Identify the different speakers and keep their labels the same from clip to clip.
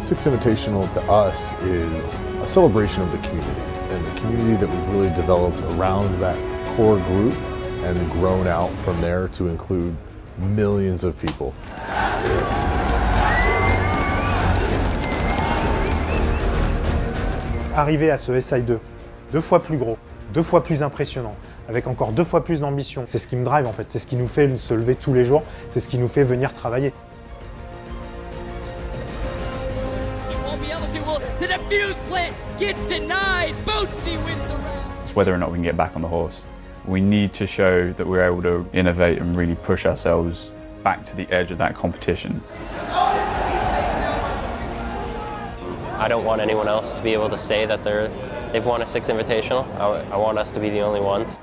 Speaker 1: Six Invitational to us is a celebration of the community and the community that we've really developed around that core group and grown out from there to include millions of people.
Speaker 2: Arriver à ce SI2, 2 fois plus gros, 2 fois plus impressionnant, avec encore 2 fois plus d'ambition, c'est ce qui me drive en fait, c'est ce qui nous fait se lever tous les jours, c'est ce qui nous fait venir travailler.
Speaker 3: It's whether or not we can get back on the horse. We need to show that we're able to innovate and really push ourselves back to the edge of that competition.
Speaker 4: I don't want anyone else to be able to say that they've won a Six Invitational. I want us to be the only ones.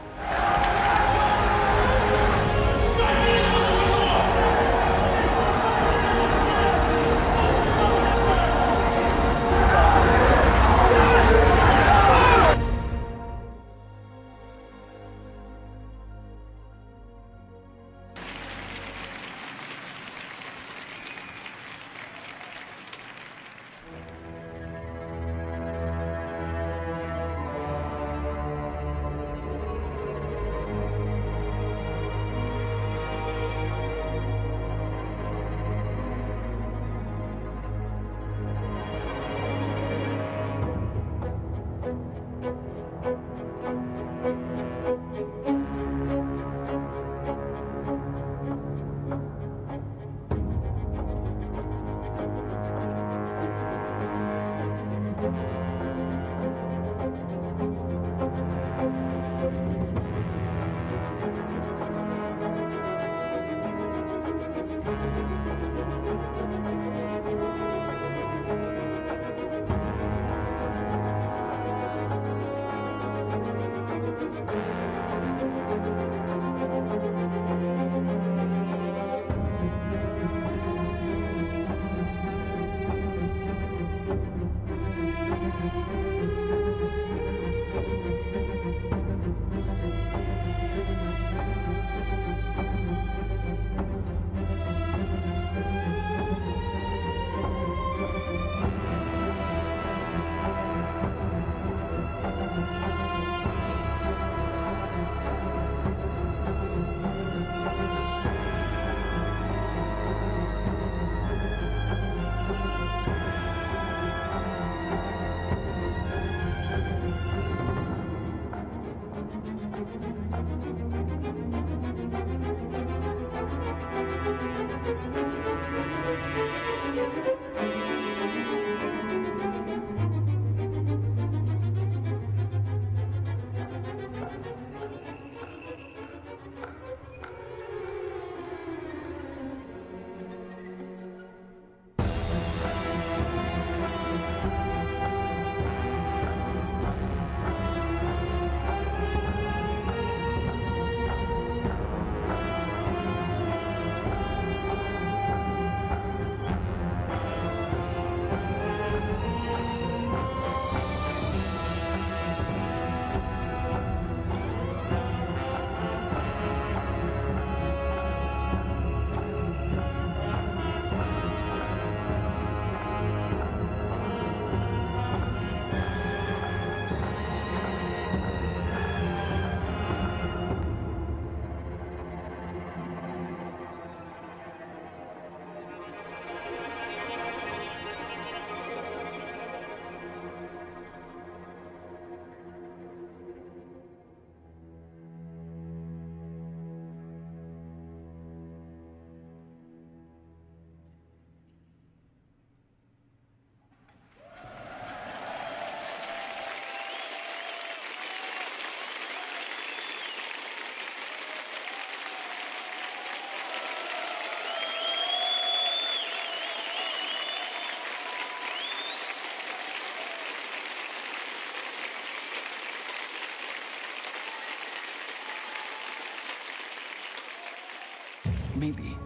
Speaker 5: Maybe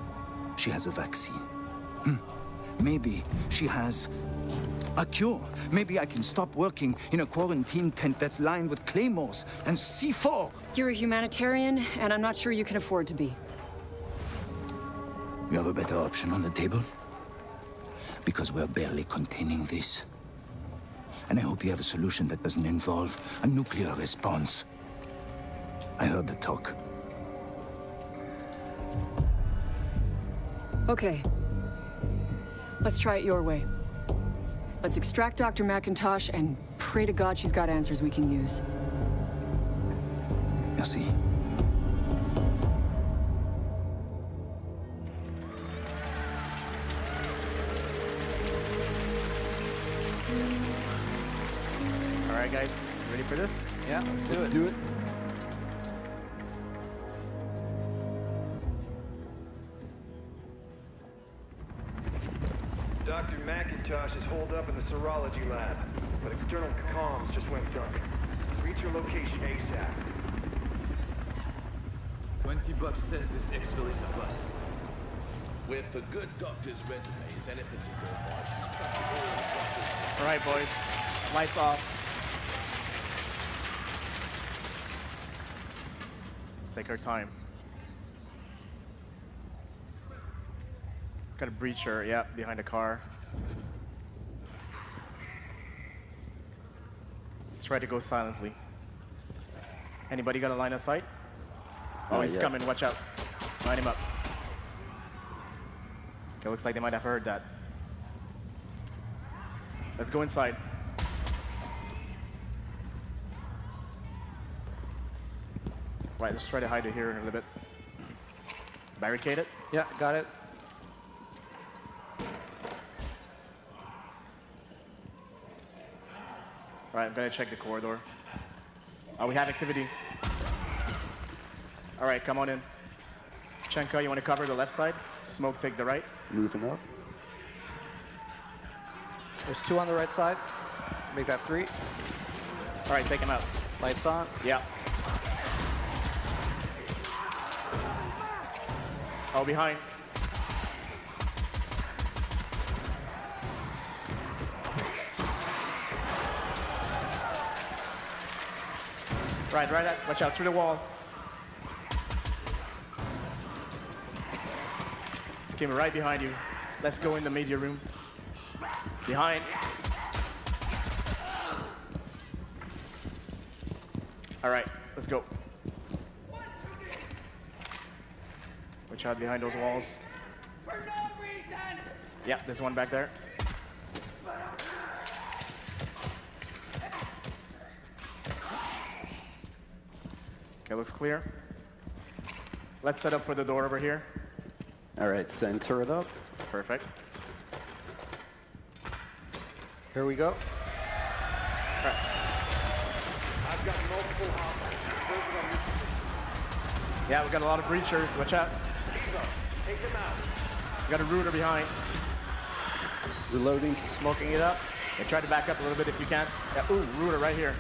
Speaker 5: she has a vaccine. Maybe she has a cure. Maybe I can stop working in a quarantine tent that's lined with claymores and C4.
Speaker 6: You're a humanitarian, and I'm not sure you can afford to be.
Speaker 5: You have a better option on the table? because we're barely containing this. And I hope you have a solution that doesn't involve a nuclear response. I heard the talk.
Speaker 6: Okay. Let's try it your way. Let's extract Dr. McIntosh and pray to God she's got answers we can use.
Speaker 5: Merci.
Speaker 7: All right, guys, ready for this?
Speaker 8: Yeah, let's
Speaker 7: do it.
Speaker 9: Dr. McIntosh is holed up in the serology lab, but external comms just went dark. Reach your location ASAP.
Speaker 10: $20 says this exfil is a bust.
Speaker 11: With a good doctor's resume, is anything to go by. She's practically all the doctors.
Speaker 7: All right, boys, lights off. Let's take our time. Got a breacher, yeah, behind a car. Let's try to go silently. Anybody got a line of sight? Oh, he's coming, watch out. Line him up. Okay, looks like they might have heard that. Let's go inside. Right, let's try to hide it here in a little bit. Barricade it?
Speaker 8: Yeah, got it.
Speaker 7: All right, I'm gonna check the corridor. We have activity. All right, come on in. Chenka, you wanna cover the left side? Smoke, take the right.
Speaker 12: Moving up.
Speaker 8: There's 2 on the right side. Make that 3.
Speaker 7: All right, take him out.
Speaker 8: Lights on.
Speaker 7: Yeah. Oh, behind. Right, watch out, through the wall. Came right behind you. Let's go in the media room. Behind. All right, let's go. Watch out behind those walls.
Speaker 13: For no reason!
Speaker 7: Yeah, there's one back there. Okay, looks clear. Let's set up for the door over here.
Speaker 12: All right, center it up.
Speaker 7: Perfect.
Speaker 8: Here we go.
Speaker 9: I've got multiple hostiles.
Speaker 7: Yeah, we got a lot of breachers. Watch out.
Speaker 9: Take them out.
Speaker 7: We got a router behind.
Speaker 12: Reloading.
Speaker 8: Smoking it up.
Speaker 7: Yeah, try to back up a little bit if you can. Yeah, ooh, router right here.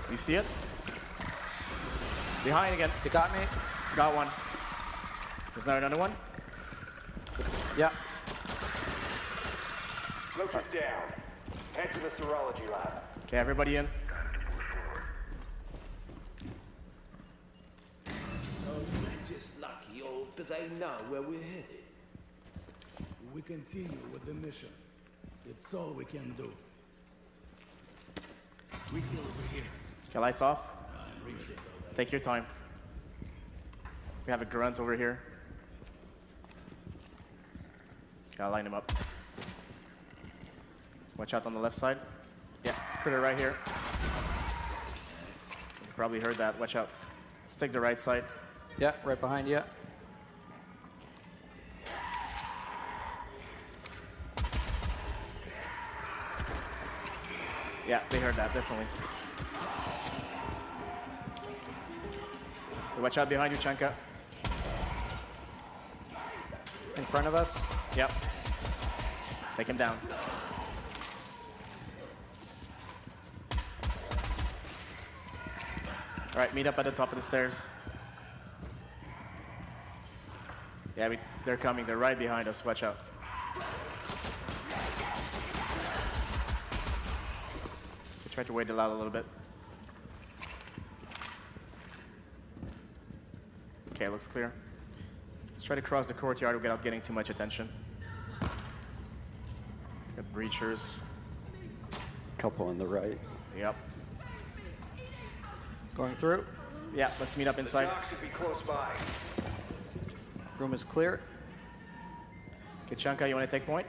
Speaker 7: You see it? Behind again.
Speaker 8: You got me?
Speaker 7: Got one. There's now another one.
Speaker 8: Yeah.
Speaker 9: Closer's down. Head to the serology lab.
Speaker 7: Okay, everybody in.
Speaker 11: Oh, we're just lucky. Oh, do they know where we're headed?
Speaker 14: We continue with the mission. It's all we can do. We kill over here.
Speaker 7: Okay, lights off. Take your time. We have a grunt over here. Okay, I'll line him up. Watch out on the left side. Yeah, critter right here. You probably heard that. Watch out. Let's take the right side.
Speaker 8: Yeah, right behind you.
Speaker 7: Yeah, they heard that, definitely. Okay, watch out behind you, Chanka.
Speaker 8: In front of us?
Speaker 7: Yep. Take him down. All right, meet up at the top of the stairs. Yeah, they're coming. They're right behind us. Watch out. Try to wait it out a little bit. Okay, looks clear. Let's try to cross the courtyard without getting too much attention. breachers.
Speaker 12: Couple on the right.
Speaker 7: Yep.
Speaker 8: Going through.
Speaker 7: Yeah, let's meet up inside.
Speaker 9: The dock should be close by.
Speaker 8: Room is clear.
Speaker 7: Okay, Chanka, you want to take point?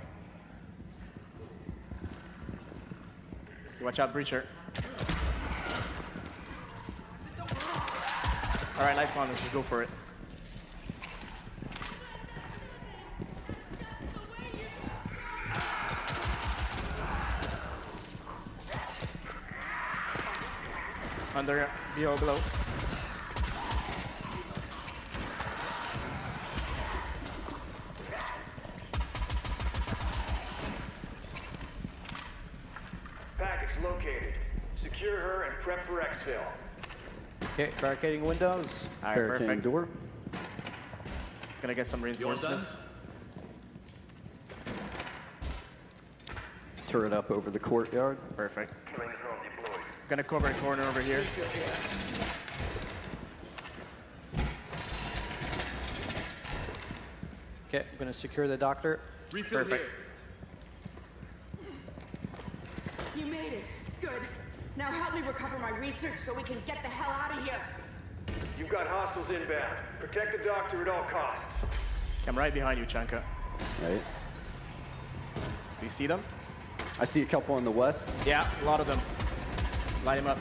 Speaker 7: You watch out, breacher. All right, lights on. Let's just go for it. Under, below.
Speaker 9: Package located. Secure her and prep for exfil.
Speaker 8: Okay, barricading windows.
Speaker 7: All right,
Speaker 12: Barricading
Speaker 7: perfect.
Speaker 12: door.
Speaker 7: Gonna get some reinforcements.
Speaker 12: Turret up over the courtyard.
Speaker 7: Perfect.
Speaker 9: Killing drone deployed.
Speaker 7: Gonna cover a corner over here.
Speaker 8: Okay, I'm gonna secure the doctor.
Speaker 10: Refill
Speaker 7: Perfect.
Speaker 13: You made it. Good. Now help me recover my research so we can get the hell out of here.
Speaker 9: You've got hostiles inbound. Protect the doctor at all costs.
Speaker 7: I'm right behind you, Chanka.
Speaker 12: Right.
Speaker 7: Do you see them?
Speaker 12: I see a couple on the west.
Speaker 7: Yeah, a lot of them. Light him up.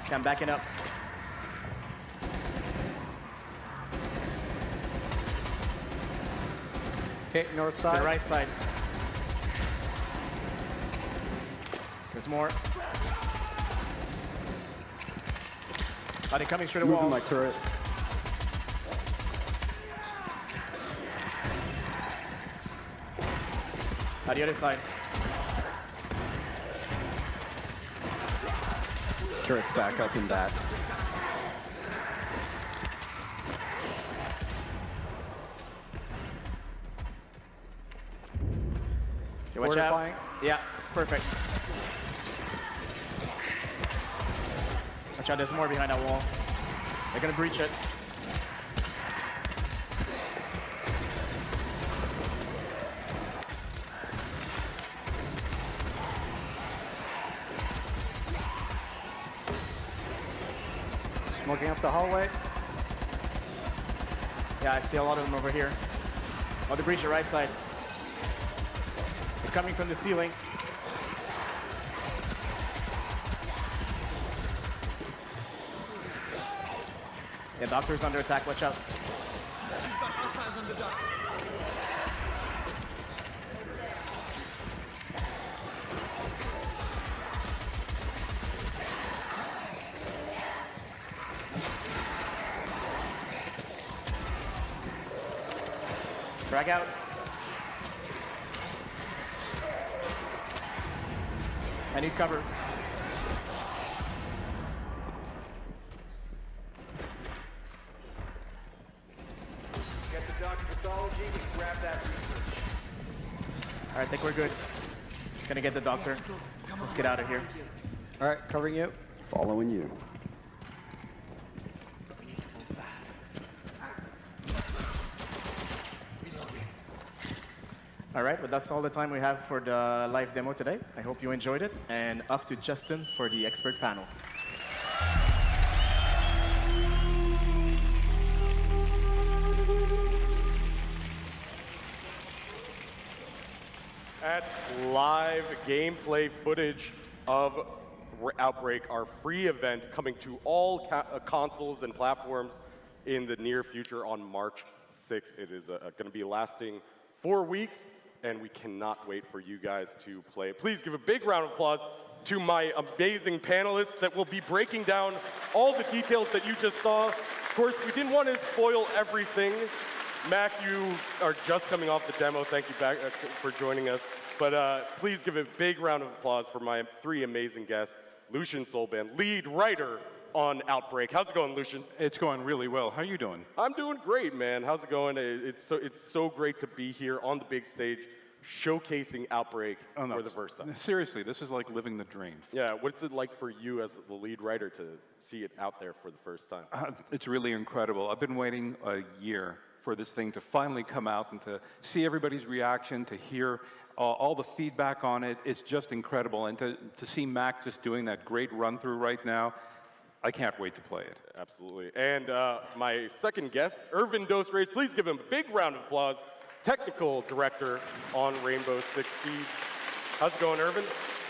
Speaker 7: Okay, I'm backing up.
Speaker 8: Okay, north
Speaker 7: To
Speaker 8: side.
Speaker 7: the right side. There's more. Are they coming through the
Speaker 12: Moving
Speaker 7: wall?
Speaker 12: my turret.
Speaker 7: On the other side.
Speaker 12: Turret's back up and back.
Speaker 7: Okay, watch out.
Speaker 8: Fortifying.
Speaker 7: Yeah, perfect. Watch out, there's more behind that wall. They're gonna breach it.
Speaker 8: Smoking up the hallway.
Speaker 7: Yeah, I see a lot of them over here. Oh, they breached the right side. They're coming from the ceiling. Yeah, doctor's under attack, watch out. Drag out. I need cover.
Speaker 9: Get the doctor pathology and grab that research.
Speaker 7: All right, I think we're good. Gonna get the doctor. Let's get out of here.
Speaker 8: All right, covering you.
Speaker 12: Following you.
Speaker 7: All right, but that's all the time we have for the live demo today. I hope you enjoyed it. And off to Justin for the expert panel.
Speaker 15: At live gameplay footage of Outbreak, our free event coming to all consoles and platforms in the near future on March 6th. It is going to be lasting 4 weeks, and we cannot wait for you guys to play. Please give a big round of applause to my amazing panelists that will be breaking down all the details that you just saw. Of course, we didn't want to spoil everything. Mac, you are just coming off the demo. Thank you back for joining us. But please give a big round of applause for my three amazing guests. Lucian Solban, lead writer on Outbreak. How's it going, Lucian?
Speaker 16: It's going really well. How are you doing?
Speaker 15: I'm doing great, man. How's it going? It's so great to be here on the big stage, showcasing Outbreak for the first time.
Speaker 16: Seriously, this is like living the dream.
Speaker 15: Yeah, what's it like for you as the lead writer to see it out there for the first time?
Speaker 16: It's really incredible. I've been waiting a year for this thing to finally come out and to see everybody's reaction, to hear all the feedback on it. It's just incredible. And to see Mac just doing that great run-through right now, I can't wait to play it.
Speaker 15: Absolutely. And my second guest, Irvin Dos Reis. Please give him a big round of applause. Technical director on Rainbow Six Siege. How's it going, Irvin?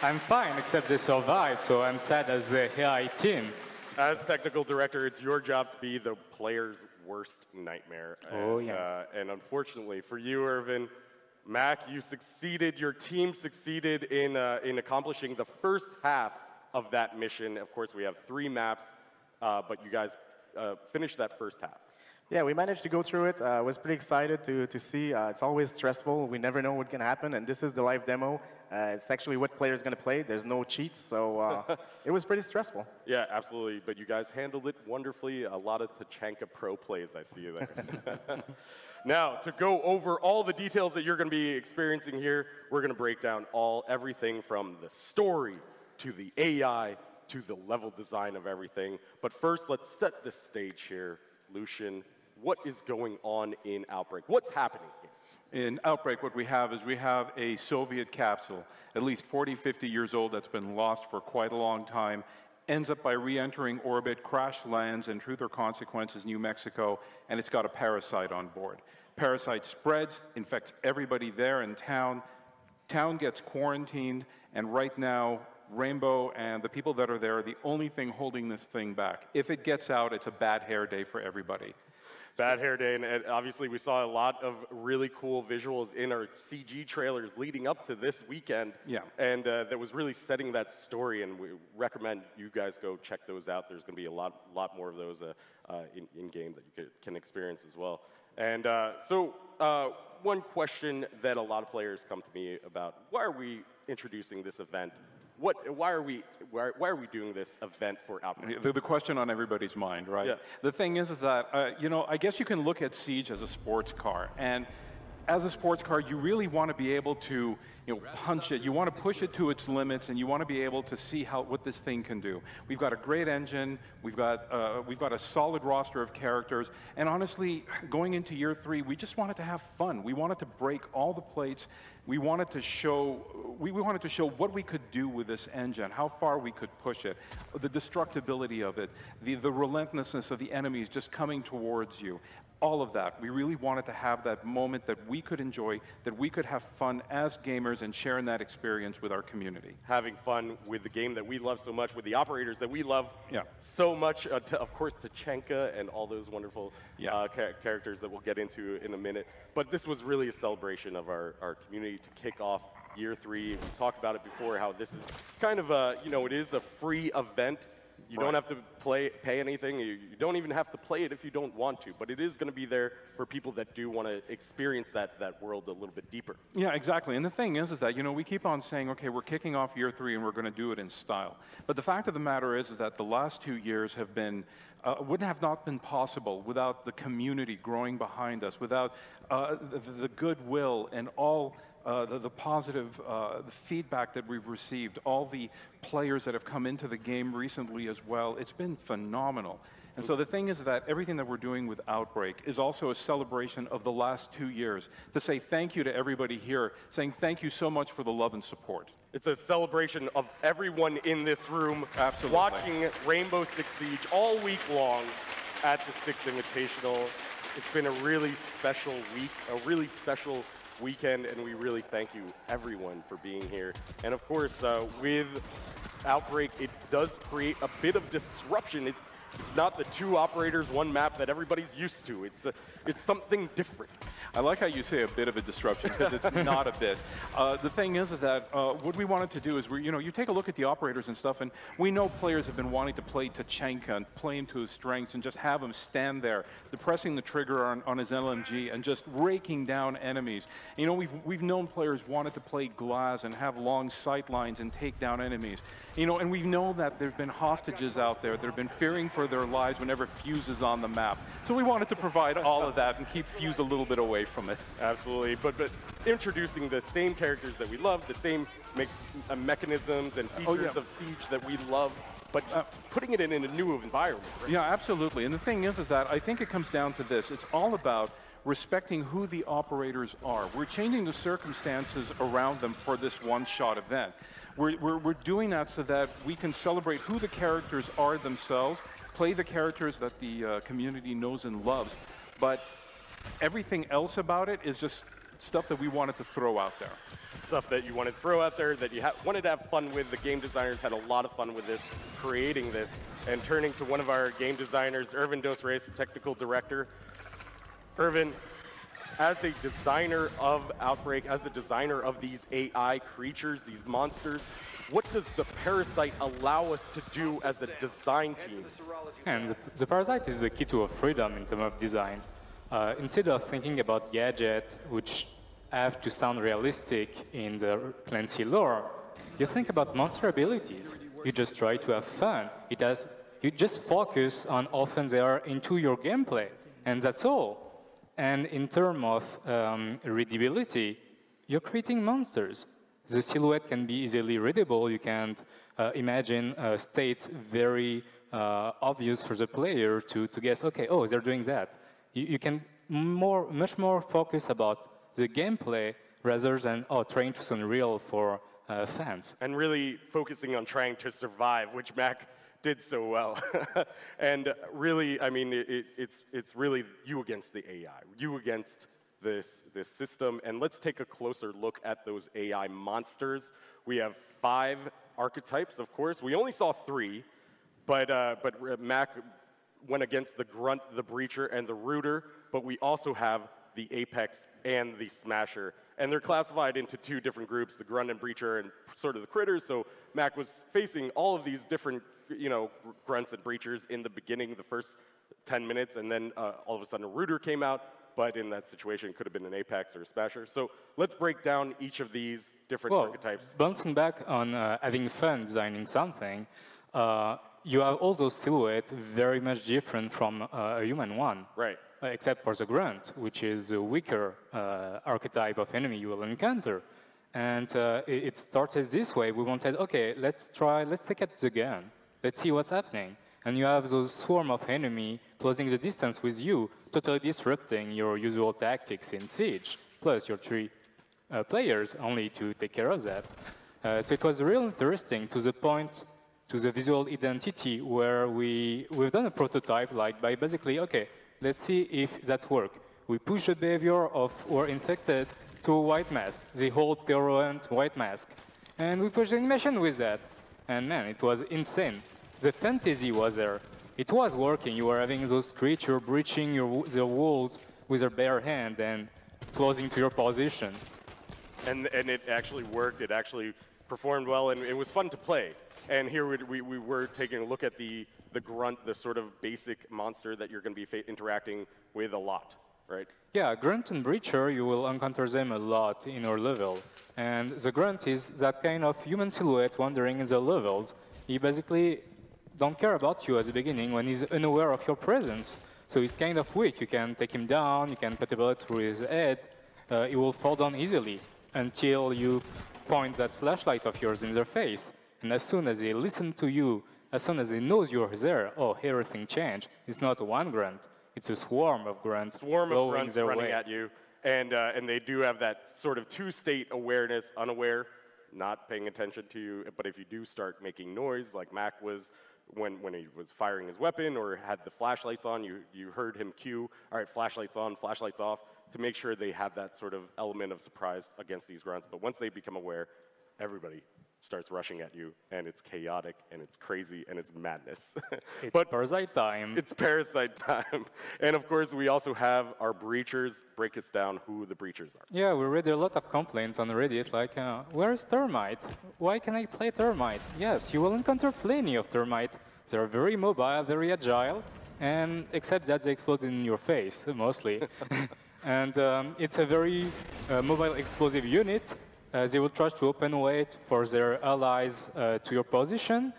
Speaker 17: I'm fine, except they survived, so I'm sad as the AI team.
Speaker 15: As technical director, it's your job to be the player's worst nightmare.
Speaker 17: Oh, yeah.
Speaker 15: And unfortunately for you, Irvin, Mac, you succeeded, your team succeeded in accomplishing the first half of that mission. Of course, we have 3 maps, but you guys finished that first half.
Speaker 7: Yeah, we managed to go through it. I was pretty excited to see. It's always stressful. We never know what can happen, and this is the live demo. It's actually what player's going to play. There's no cheats, so it was pretty stressful.
Speaker 15: Yeah, absolutely. But you guys handled it wonderfully. A lot of Tachanka pro plays, I see you there. Now, to go over all the details that you're going to be experiencing here, we're going to break down everything from the story to the AI to the level design of everything. But first, let's set the stage here. Lucian, what is going on in Outbreak? What's happening here?
Speaker 16: In Outbreak, what we have is we have a Soviet capsule, at least 40, 50 years old, that's been lost for quite a long time, ends up by re-entering orbit, crash lands in Truth or Consequences, New Mexico, and it's got a parasite on board. Parasite spreads, infects everybody there in town. Town gets quarantined, and right now, Rainbow and the people that are there are the only thing holding this thing back. If it gets out, it's a bad hair day for everybody.
Speaker 15: Bad hair day, and obviously we saw a lot of really cool visuals in our CG trailers leading up to this weekend.
Speaker 16: Yeah.
Speaker 15: And that was really setting that story, and we recommend you guys go check those out. There's going to be a lot more of those in-game that you can experience as well. And so one question that a lot of players come to me about, why are we introducing this event? Why are we doing this event for Outbreak?
Speaker 16: The question on everybody's mind, right?
Speaker 15: Yeah.
Speaker 16: The thing is that, you know, I guess you can look at Siege as a sports car. And as a sports car, you really want to be able to, you know, punch it. You want to push it to its limits, and you want to be able to see what this thing can do. We've got a great engine. We've got a solid roster of characters. And honestly, going into year 3, we just wanted to have fun. We wanted to break all the plates. We wanted to show what we could do with this engine, how far we could push it, the destructibility of it, the relentlessness of the enemies just coming towards you. All of that. We really wanted to have that moment that we could enjoy, that we could have fun as gamers and sharing that experience with our community.
Speaker 15: Having fun with the game that we love so much, with the operators that we love so much, of course, Tachanka and all those wonderful characters that we'll get into in a minute. But this was really a celebration of our community to kick off year 3. We've talked about it before, how this is kind of a, you know, it is a free event. You don't have to pay anything. You don't even have to play it if you don't want to. But it is going to be there for people that do want to experience that world a little bit deeper.
Speaker 16: Yeah, exactly. And the thing is that, you know, we keep on saying, okay, we're kicking off year 3 and we're going to do it in style. But the fact of the matter is that the last 2 years have been, wouldn't have not been possible without the community growing behind us, without the goodwill and all the positive feedback that we've received, all the players that have come into the game recently as well. It's been phenomenal. And so the thing is that everything that we're doing with Outbreak is also a celebration of the last 2 years, to say thank you to everybody here, saying thank you so much for the love and support.
Speaker 15: It's a celebration of everyone in this room watching Rainbow Six Siege all week long at the Six Invitational. It's been a really special week, a really special weekend, and we really thank you, everyone, for being here. And of course, with Outbreak, it does create a bit of disruption. It's not the 2 operators, 1 map that everybody's used to. It's something different.
Speaker 16: I like how you say a bit of a disruption, because it's not a bit. The thing is that what we wanted to do is, you take a look at the operators and stuff, and we know players have been wanting to play Tachanka and play him to his strengths and just have him stand there, depressing the trigger on his LMG and just raking down enemies. You know, we've known players wanted to play Glass and have long sight lines and take down enemies. You know, and we know that there've been hostages out there that have been fearing for their lives whenever Fuse is on the map. So we wanted to provide all of that and keep Fuse a little bit away from it.
Speaker 15: Absolutely, but introducing the same characters that we love, the same mechanisms and features of Siege that we love, but putting it in a new environment. Right?
Speaker 16: Yeah, absolutely. And the thing is that I think it comes down to this. It's all about respecting who the operators are. We're changing the circumstances around them for this one-shot event. We're doing that so that we can celebrate who the characters are themselves, play the characters that the community knows and loves, but everything else about it is just stuff that we wanted to throw out there.
Speaker 15: Stuff that you wanted to throw out there, that you wanted to have fun with. The game designers had a lot of fun with this, creating this, and turning to one of our game designers, Irvin Dos Reyes, the technical director. Irvin, as a designer of Outbreak, as a designer of these AI creatures, these monsters, what does the Parasite allow us to do as a design team?
Speaker 17: And the Parasite is the key to freedom in terms of design. Instead of thinking about gadgets which have to sound realistic in the Clancy lore, you think about monster abilities. You just try to have fun. You just focus on how often they are into your gameplay, and that's all. And in terms of readability, you're creating monsters. The silhouette can be easily readable. You can imagine states very obvious for the player to guess, okay, oh, they're doing that. You can much more focus about the gameplay rather than trying to sound real for fans.
Speaker 15: And really focusing on trying to survive, which Mac did so well. And really, I mean, it's really you against the AI, you against this system. And let's take a closer look at those AI monsters. We have 5 archetypes, of course. We only saw 3, but Mac went against the Grunt, the Breacher, and the Rooter, but we also have the Apex and the Smasher. And they're classified into 2 different groups, the Grunt and Breacher and sort of the Critters. So Mac was facing all of these different, Grunts and Breachers in the beginning, the first 10 minutes, and then all of a sudden a Rooter came out, but in that situation it could have been an Apex or a Smasher. So let's break down each of these different archetypes.
Speaker 17: Bouncing back on having fun designing something, you have all those silhouettes very much different from a human one.
Speaker 15: Right.
Speaker 17: Except for the Grunt, which is the weaker archetype of enemy you will encounter. And it started this way. We wanted, okay, let's take out the gun. Let's see what's happening. And you have those swarm of enemy closing the distance with you, totally disrupting your usual tactics in Siege, plus your 3 players only to take care of that. So it was real interesting to the point, to the visual identity, where we've done a prototype by basically, okay, let's see if that works. We push the behavior of our infected to a white mask, the whole Terrorant white mask. And we push the animation with that. And man, it was insane. The fantasy was there. It was working. You were having those creatures breaching the walls with their bare hand and closing to your position.
Speaker 15: And it actually worked. It actually performed well, and it was fun to play. And here we were taking a look at the Grunt, the sort of basic monster that you're going to be interacting with a lot, right?
Speaker 17: Yeah, Grunt and Breacher, you will encounter them a lot in your level. And the Grunt is that kind of human silhouette wandering in the levels. He basically don't care about you at the beginning when he's unaware of your presence. So he's kind of weak. You can take him down, you can put a bullet through his head. He will fall down easily until you point that flashlight of yours in their face. And as soon as they listen to you, as soon as they know you're there, oh, everything changed. It's not one Grunt, it's a swarm of Grunts.
Speaker 15: Swarm of Grunts running at you. And they do have that sort of 2-state awareness, unaware, not paying attention to you. But if you do start making noise, like Mac was when he was firing his weapon or had the flashlights on, you heard him cue, all right, flashlights on, flashlights off, to make sure they had that sort of element of surprise against these Grunts. But once they become aware, everybody starts rushing at you, and it's chaotic, and it's crazy, and it's madness.
Speaker 17: It's Parasite time.
Speaker 15: It's Parasite time. And of course, we also have our Breachers. Break us down who the Breachers are.
Speaker 17: Yeah, we read a lot of complaints on Reddit, like, where's Termite? Why can I play Termite? Yes, you will encounter plenty of Termite. They're very mobile, very agile, and except that they explode in your face, mostly. And it's a very mobile explosive unit. They will try to open way for their allies to your position,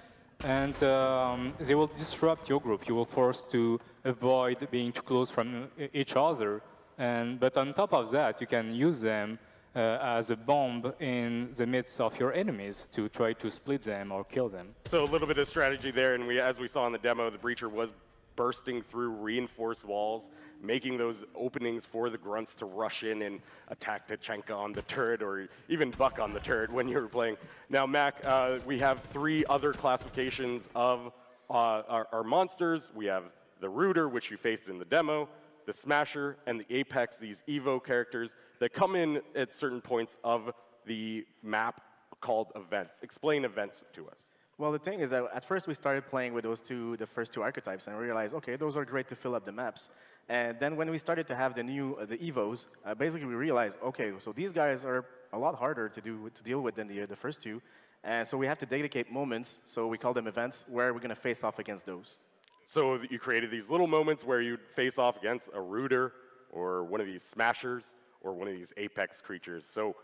Speaker 17: and they will disrupt your group. You will force to avoid being too close from each other. But on top of that, you can use them as a bomb in the midst of your enemies to try to split them or kill them.
Speaker 15: So a little bit of strategy there, and as we saw in the demo, the Breacher was bursting through reinforced walls, making those openings for the grunts to rush in and attack Tachenka on the turret, or even Buck on the turret when you were playing. Now, Mac, we have 3 other classifications of our monsters. We have the Rooter, which you faced in the demo, the Smasher, and the Apex, these Evo characters that come in at certain points of the map called events. Explain events to us.
Speaker 7: Well, the thing is that at first we started playing with the first 2 archetypes, and we realized, okay, those are great to fill up the maps. And then when we started to have the Evos, basically we realized, okay, so these guys are a lot harder to deal with than the first 2. And so we have to dedicate moments, so we call them events, where we're going to face off against those.
Speaker 15: So you created these little moments where you'd face off against a Rooter, or one of these Smashers, or one of these Apex creatures. So,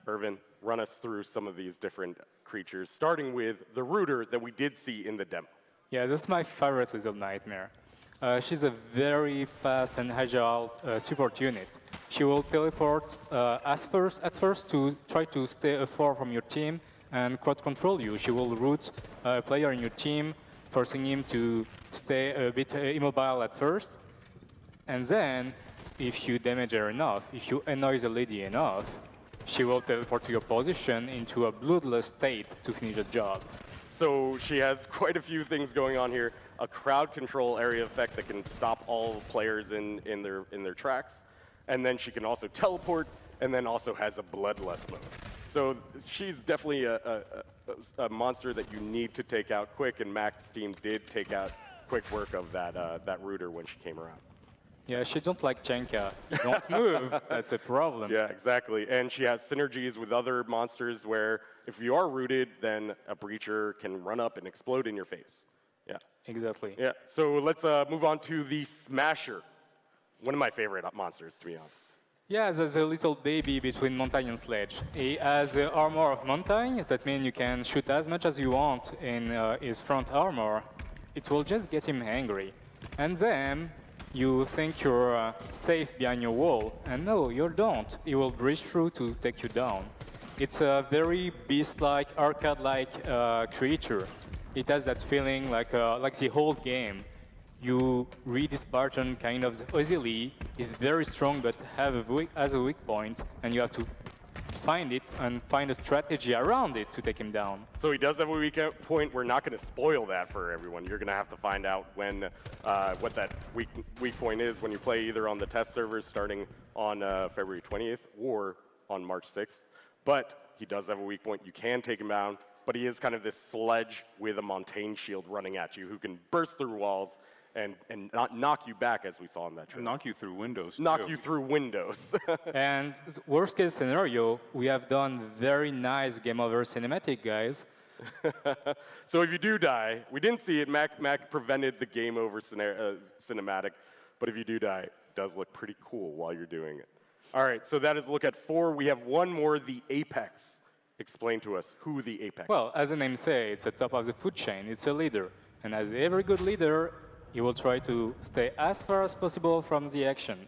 Speaker 15: Irvin, run us through some of these different creatures, starting with the Rooter that we did see in the demo.
Speaker 17: Yeah, this is my favorite little nightmare. She's a very fast and agile support unit. She will teleport at first to try to stay afar from your team and crowd control you. She will root a player in your team, forcing him to stay a bit immobile at first. And then, if you damage her enough, if you annoy the lady enough, she will teleport to your position into a bloodless state to finish the job.
Speaker 15: So she has quite a few things going on here. A crowd control area effect that can stop all players in their tracks. And then she can also teleport, and then also has a bloodless mode. So she's definitely a monster that you need to take out quick, and Mac's team did take out quick work of that Rooter when she came around.
Speaker 17: Yeah, she don't like Chenka. You don't move. That's a problem.
Speaker 15: Yeah, exactly. And she has synergies with other monsters where if you are rooted, then a Breacher can run up and explode in your face. Yeah.
Speaker 17: Exactly.
Speaker 15: Yeah. So let's move on to the Smasher. One of my favorite monsters, to be honest.
Speaker 17: Yeah, there's a little baby between Mountain and Sledge. He has the armor of Mountain. That means you can shoot as much as you want in his front armor. It will just get him angry. And then you think you're safe behind your wall, and no, you don't. He will breach through to take you down. It's a very beast-like, arcade-like creature. It has that feeling like the whole game. You read this button kind of easily. It's very strong, but has a weak point, and you have to find it and find a strategy around it to take him down.
Speaker 15: So he does have a weak point. We're not going to spoil that for everyone. You're going to have to find out when what that weak point is when you play either on the test servers starting on February 20th or on March 6th. But he does have a weak point. You can take him down, but he is kind of this Sledge with a Montaigne shield running at you who can burst through walls and not knock you back, as we saw in that trailer.
Speaker 16: Knock you through windows,
Speaker 15: Knock you through windows.
Speaker 17: And worst case scenario, we have done very nice game over cinematic, guys.
Speaker 15: So if you do die, we didn't see it. Mac prevented the game over cinematic, but if you do die, it does look pretty cool while you're doing it. All right, so that is a look at 4. We have one more, the Apex. Explain to us who the Apex.
Speaker 17: Well, as the name says, it's the top of the food chain. It's a leader. And as every good leader, he will try to stay as far as possible from the action.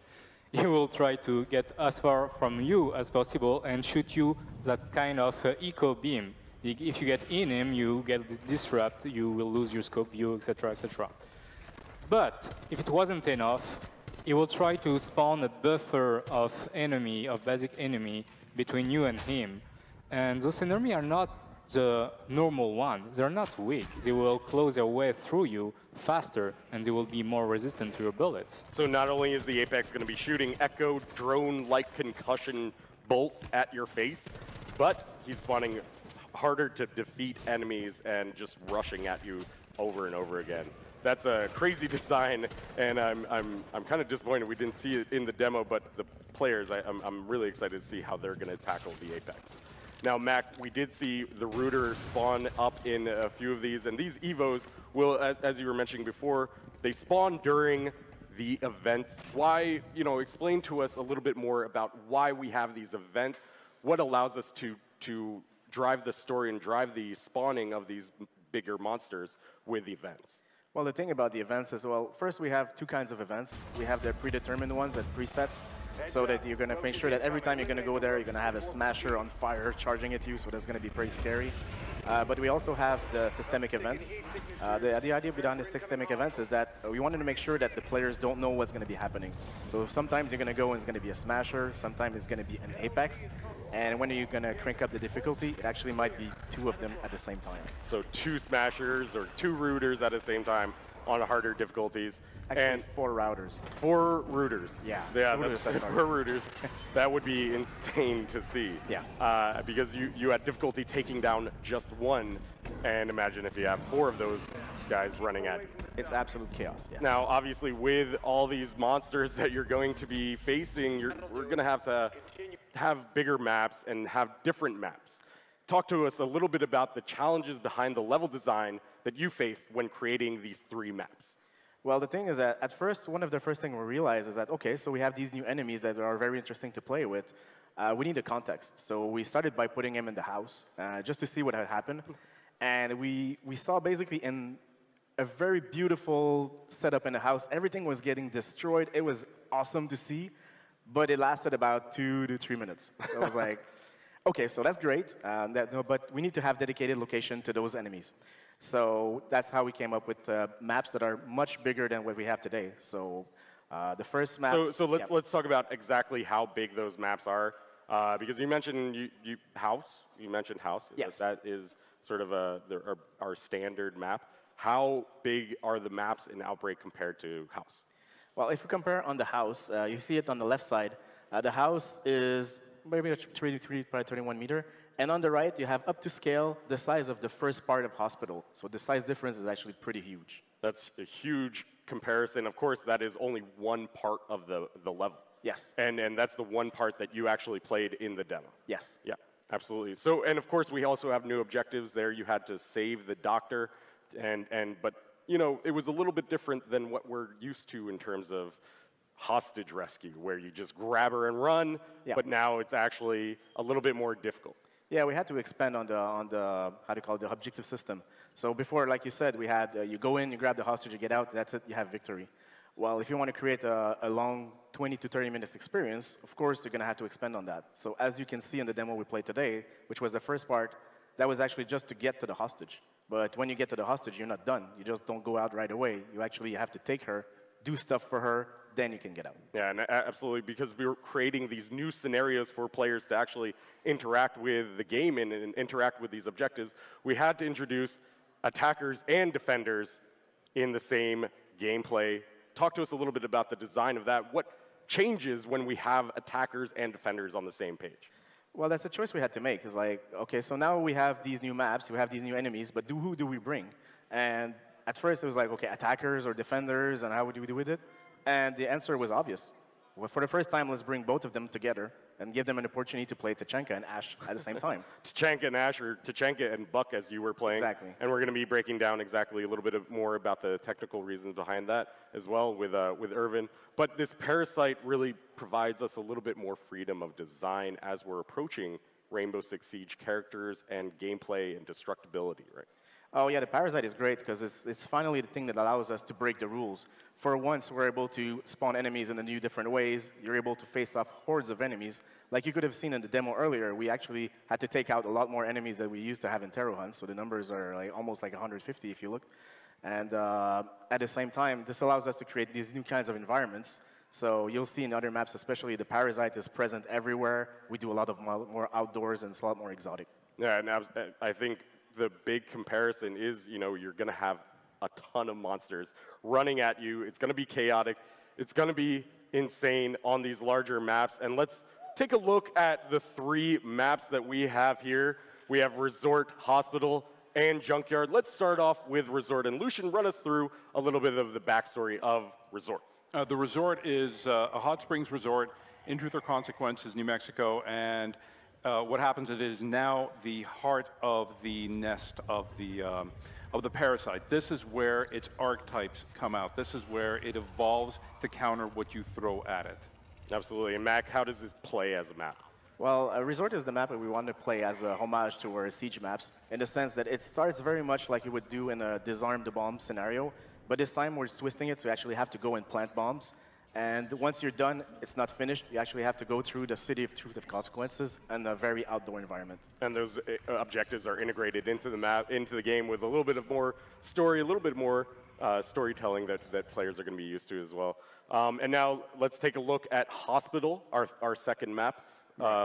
Speaker 17: He will try to get as far from you as possible and shoot you that kind of eco beam. If you get in him, you get disrupted, you will lose your scope view, etc., etc. But if it wasn't enough, he will try to spawn a buffer of basic enemy between you and him. And those enemies are not the normal one. They're not weak. They will close their way through you faster, and they will be more resistant to your bullets.
Speaker 15: So not only is the Apex going to be shooting echo drone-like concussion bolts at your face, but he's spawning harder to defeat enemies and just rushing at you over and over again. That's a crazy design, and I'm kind of disappointed we didn't see it in the demo, but the players, I'm really excited to see how they're going to tackle the Apex. Now, Mac, we did see the Rooter spawn up in a few of these, and these Evos will, as you were mentioning before, they spawn during the events. Why, explain to us a little bit more about why we have these events, what allows us to drive the story and drive the spawning of these bigger monsters with events.
Speaker 7: Well, the thing about the events is, well, first we have two kinds of events. We have the predetermined ones and presets, so that you're going to make sure that every time you're going to go there, you're going to have a smasher on fire charging at you, so that's going to be pretty scary. But we also have the systemic events. The idea behind the systemic events is that we wanted to make sure that the players don't know what's going to be happening. So sometimes you're going to go and it's going to be a smasher, sometimes it's going to be an apex, and when you're going to crank up the difficulty, it actually might be two of them at the same time.
Speaker 15: So 2 smashers or 2 rooters at the same time on harder difficulties.
Speaker 7: Actually,
Speaker 15: and
Speaker 7: 4 routers.
Speaker 15: 4 rooters.
Speaker 7: Yeah,
Speaker 15: that's 4 rooters. That would be insane to see.
Speaker 7: Yeah.
Speaker 15: Because you had difficulty taking down just one, and imagine if you have 4 of those guys running at you.
Speaker 7: It's absolute chaos. Yeah.
Speaker 15: Now, obviously, with all these monsters that you're going to be facing, we're going to have bigger maps and have different maps. Talk to us a little bit about the challenges behind the level design that you faced when creating these 3 maps.
Speaker 7: Well, the thing is that at first, one of the first things we realized is that, okay, so we have these new enemies that are very interesting to play with. We need a context. So we started by putting them in the house just to see what had happened. And we saw basically in a very beautiful setup in the house, everything was getting destroyed. It was awesome to see, but it lasted about 2 to 3 minutes. So I was like, okay, so that's great, but we need to have dedicated location to those enemies. So that's how we came up with maps that are much bigger than what we have today. So the first map...
Speaker 15: So let's talk about exactly how big those maps are. Because you mentioned house. You mentioned house.
Speaker 7: Yes.
Speaker 15: That is sort of our standard map. How big are the maps in Outbreak compared to house?
Speaker 7: Well, if we compare on the house, you see it on the left side. The house is maybe 33 by 31 meter. And on the right, you have up to scale the size of the first part of hospital. So the size difference is actually pretty huge.
Speaker 15: That's a huge comparison. Of course, that is only one part of the level.
Speaker 7: Yes.
Speaker 15: And that's the one part that you actually played in the demo.
Speaker 7: Yes.
Speaker 15: Yeah, absolutely. So, and of course, we also have new objectives there. You had to save the doctor, but you know, it was a little bit different than what we're used to in terms of hostage rescue, where you just grab her and run.
Speaker 7: Yeah.
Speaker 15: But now it's actually a little bit more difficult.
Speaker 7: Yeah, we had to expand on the how do you call it, the objective system. So before, like you said, we had you go in, you grab the hostage, you get out. That's it. You have victory. Well, if you want to create a long 20 to 30 minutes experience, of course, you're going to have to expand on that. So as you can see in the demo we played today, which was the first part, that was actually just to get to the hostage. But when you get to the hostage, you're not done. You just don't go out right away. You actually have to take her, do stuff for her, then you can get out.
Speaker 15: Yeah, and absolutely, because we were creating these new scenarios for players to actually interact with the game and interact with these objectives, we had to introduce attackers and defenders in the same gameplay. Talk to us a little bit about the design of that. What changes when we have attackers and defenders on the same page?
Speaker 7: Well, that's a choice we had to make. It's like, okay, so now we have these new maps, we have these new enemies, but who do we bring? And at first it was like, okay, attackers or defenders, and how would we do with it? And the answer was obvious. Well, for the first time, let's bring both of them together and give them an opportunity to play Tachanka and Ash at the same time.
Speaker 15: Tachanka and Ash, or Tachanka and Buck, as you were playing.
Speaker 7: Exactly.
Speaker 15: And we're going to be breaking down exactly a little bit more about the technical reasons behind that as well with Irvin. But this Parasite really provides us a little bit more freedom of design as we're approaching Rainbow Six Siege characters and gameplay and destructibility, right?
Speaker 7: Oh yeah, the Parasite is great because it's finally the thing that allows us to break the rules. For once, we're able to spawn enemies in a new different ways. You're able to face off hordes of enemies. Like you could have seen in the demo earlier, we actually had to take out a lot more enemies than we used to have in Terror Hunt, so the numbers are like almost like 150 if you look. And at the same time, this allows us to create these new kinds of environments. So you'll see in other maps, especially the Parasite is present everywhere. We do a lot of more outdoors and it's a lot more exotic.
Speaker 15: Yeah, and I think the big comparison is, you know, you're going to have a ton of monsters running at you. It's going to be chaotic. It's going to be insane on these larger maps. And let's take a look at the 3 maps that we have here. We have Resort, Hospital, and Junkyard. Let's start off with Resort. And Lucian, run us through a little bit of the backstory of Resort.
Speaker 16: The resort is a hot springs resort in Truth or Consequences, New Mexico. And what happens is it is now the heart of the nest of the Parasite. This is where its archetypes come out. This is where it evolves to counter what you throw at it.
Speaker 15: Absolutely. And Mac, how does this play as a map?
Speaker 7: Well, Resort is the map that we want to play as a homage to our Siege maps, in the sense that it starts very much like you would do in a disarm the bomb scenario. But this time we're twisting it, so you actually have to go and plant bombs. And once you're done, it's not finished. You actually have to go through the City of Truth of Consequences and a very outdoor environment.
Speaker 15: And those objectives are integrated into the map, into the game with a little bit of more story, a little bit more storytelling that players are going to be used to as well. And now let's take a look at Hospital, our second map.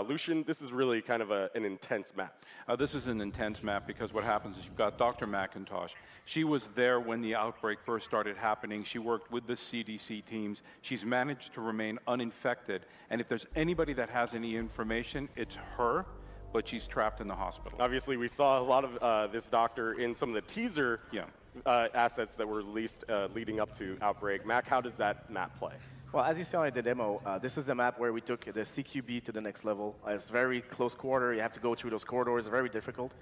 Speaker 15: Lucian, this is really kind of an intense map.
Speaker 16: This is an intense map because what happens is you've got Dr. McIntosh. She was there when the outbreak first started happening. She worked with the CDC teams. She's managed to remain uninfected. And if there's anybody that has any information, it's her, but she's trapped in the hospital.
Speaker 15: Obviously, we saw a lot of this doctor in some of the teaser assets that were released leading up to Outbreak. Mac, how does that map play?
Speaker 7: Well, as you saw in the demo, this is a map where we took the CQB to the next level. It's very close quarter. You have to go through those corridors, very difficult.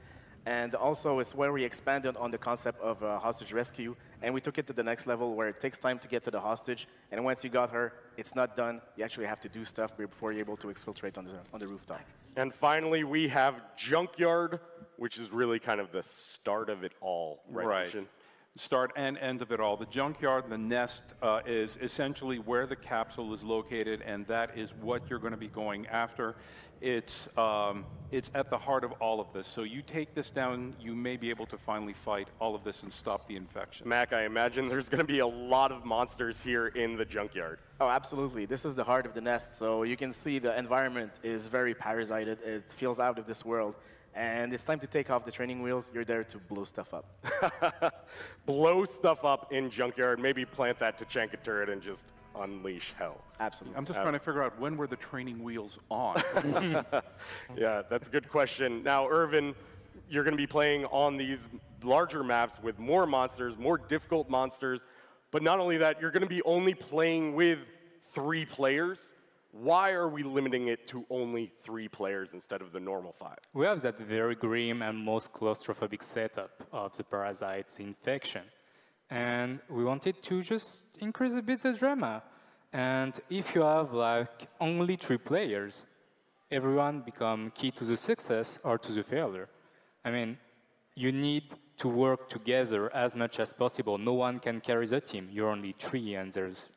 Speaker 7: And also, it's where we expanded on the concept of hostage rescue, and we took it to the next level where it takes time to get to the hostage, and once you got her, it's not done. You actually have to do stuff before you're able to exfiltrate on the rooftop.
Speaker 15: And finally, we have Junkyard, which is really kind of the start of it all, right? Lucian?
Speaker 16: Start and end of it all. The junkyard, the nest, is essentially where the capsule is located, and that is what you're going to be going after. It's at the heart of all of this. So you take this down, you may be able to finally fight all of this and stop the infection.
Speaker 15: Mac, I imagine there's going to be a lot of monsters here in the junkyard.
Speaker 7: Oh, absolutely. This is the heart of the nest. So you can see the environment is very parasited. It feels out of this world. And it's time to take off the training wheels. You're there to blow stuff up.
Speaker 15: Blow stuff up in Junkyard, maybe plant that Tachanka turret and just unleash hell.
Speaker 7: Absolutely.
Speaker 16: I'm just trying to figure out when were the training wheels on?
Speaker 15: Yeah, that's a good question. Now, Irvin, you're going to be playing on these larger maps with more monsters, more difficult monsters. But not only that, you're going to be only playing with 3 players. Why are we limiting it to only 3 players instead of the normal 5?
Speaker 17: We have that very grim and most claustrophobic setup of the parasite's infection. And we wanted to just increase a bit the drama. And if you have like only 3 players, everyone become key to the success or to the failure. I mean, you need to work together as much as possible. No one can carry the team. You're only 3 and there's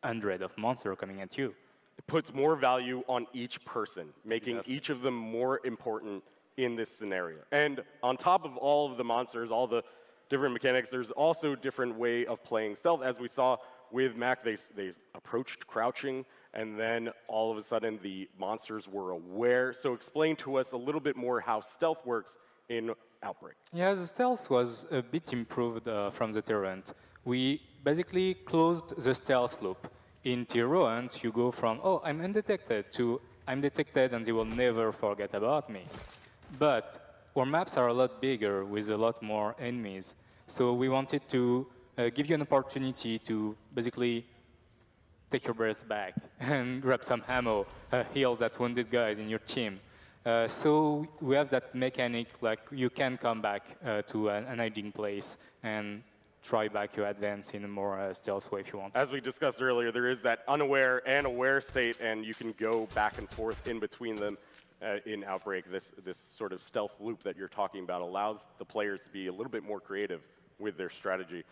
Speaker 17: 100 of monsters coming at you.
Speaker 15: It puts more value on each person, making each of them more important in this scenario. And on top of all of the monsters, all the different mechanics, there's also a different way of playing stealth. As we saw with Mac, they approached crouching, and then all of a sudden the monsters were aware. So explain to us a little bit more how stealth works in Outbreak.
Speaker 17: Yeah, the stealth was a bit improved from the Tyrant. We basically closed the stealth loop. In Tyrant, you go from, oh, I'm undetected, to I'm detected and they will never forget about me. But our maps are a lot bigger with a lot more enemies. So we wanted to give you an opportunity to basically take your breath back and grab some ammo, heal that wounded guys in your team. So we have that mechanic, like you can come back to an hiding place and try back your advance in a more stealth way if you want.
Speaker 15: As we discussed earlier, there is that unaware and aware state, and you can go back and forth in between them in Outbreak. This sort of stealth loop that you're talking about allows the players to be a little bit more creative with their strategy.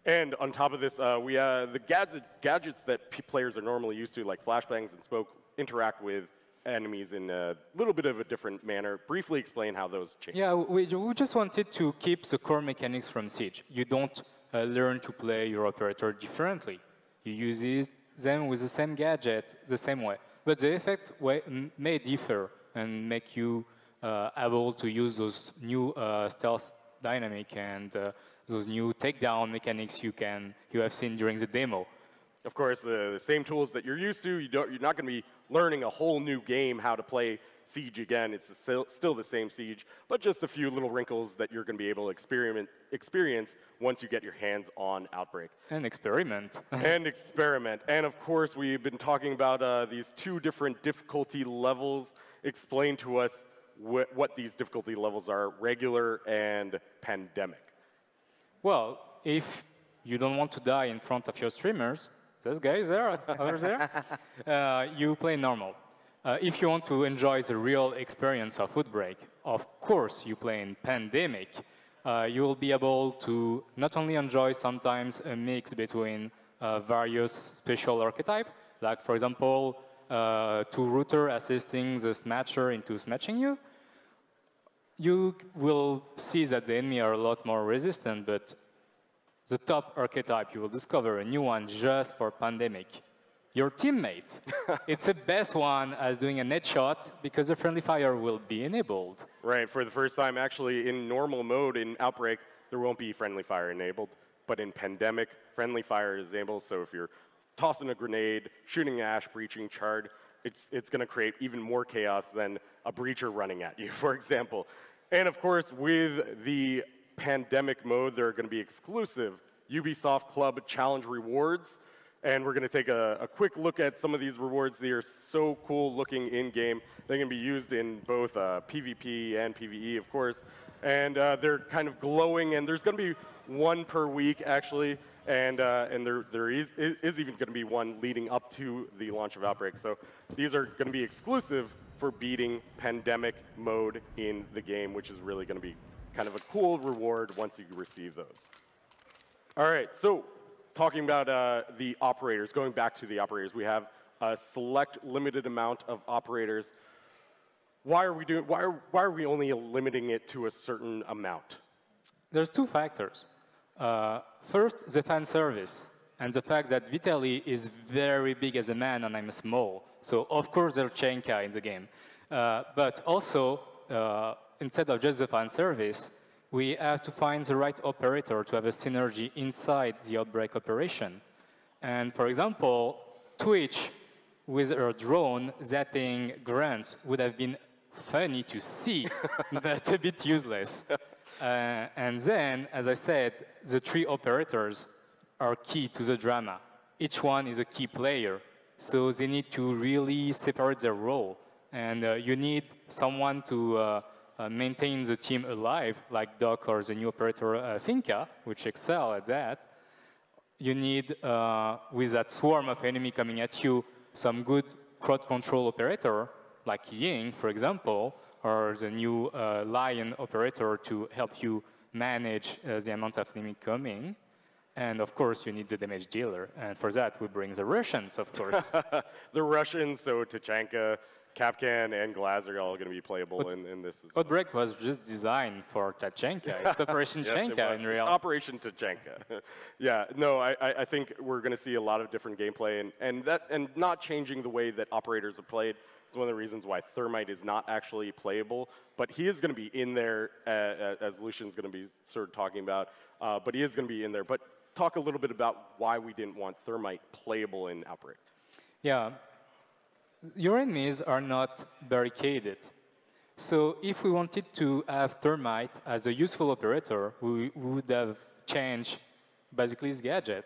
Speaker 15: And on top of this, we the gadgets that players are normally used to, like flashbangs and smoke, interact with enemies in a little bit of a different manner. Briefly explain how those change.
Speaker 17: Yeah, we just wanted to keep the core mechanics from Siege. You don't learn to play your operator differently. You use them with the same gadget the same way. But the effect may differ and make you able to use those new stealth dynamic and those new takedown mechanics you have seen during the demo.
Speaker 15: Of course, the same tools that you're used to, you're not going to be learning a whole new game how to play Siege again. It's still the same Siege, but just a few little wrinkles that you're going to be able to experience once you get your hands on Outbreak.
Speaker 17: And experiment.
Speaker 15: And experiment. And of course, we've been talking about these 2 different difficulty levels. Explain to us what these difficulty levels are, regular and pandemic.
Speaker 17: Well, if you don't want to die in front of your streamers, those guys there, over there, you play normal. If you want to enjoy the real experience of Outbreak, of course you play in Pandemic. you will be able to not only enjoy sometimes a mix between various special archetypes, like for example, two router assisting the smatcher into smatching you. You will see that the enemy are a lot more resistant, but the top archetype, you will discover a new one just for pandemic. Your teammates. It's the best one as doing a net shot because the friendly fire will be enabled.
Speaker 15: Right, for the first time, actually, in normal mode in Outbreak, there won't be friendly fire enabled. But in Pandemic, friendly fire is enabled, so if you're tossing a grenade, shooting Ash, breaching Chard, it's going to create even more chaos than a breacher running at you, for example. And of course, with the Pandemic mode, there are going to be exclusive Ubisoft Club Challenge rewards. And we're going to take a quick look at some of these rewards. They are so cool looking in-game. They're going to be used in both PvP and PvE, of course. And they're kind of glowing, and there's going to be one per week, actually. And there is even going to be one leading up to the launch of Outbreak. So these are going to be exclusive for beating Pandemic mode in the game, which is really going to be kind of a cool reward once you receive those. All right, so talking about the operators, going back to the operators, we have a select limited amount of operators. Why are we only limiting it to a certain amount?
Speaker 17: There's two factors. First, the fan service and the fact that Vitaly is very big as a man and I'm small. So of course there's Chenka in the game. But also, instead of just the fan service, we have to find the right operator to have a synergy inside the Outbreak operation. And for example, Twitch with her drone zapping grunts would have been funny to see, but a bit useless. And then, as I said, the three operators are key to the drama. Each one is a key player, so they need to really separate their role. And you need someone to maintain the team alive, like Doc or the new operator Finca, which excel at that. You need, with that swarm of enemy coming at you, some good crowd control operator, like Ying, for example, or the new Lion operator to help you manage the amount of enemy coming. And of course, you need the damage dealer. And for that, we bring the Russians, of course.
Speaker 15: The Russians, so Tachanka, Kapkan, and Glaz are all going to be playable in this as well.
Speaker 17: Outbreak was just designed for Tachanka. It's Operation
Speaker 15: Yes,
Speaker 17: Chenka in real.
Speaker 15: Operation Tachanka. Yeah, no, I think we're going to see a lot of different gameplay, and not changing the way that operators are played is one of the reasons why Thermite is not actually playable. But he is going to be in there, as Lucian's going to be sort of talking about. But he is going to be in there. But talk a little bit about why we didn't want Thermite playable in Outbreak.
Speaker 17: Yeah. Your enemies are not barricaded. So if we wanted to have Thermite as a useful operator, we would have changed basically his gadget.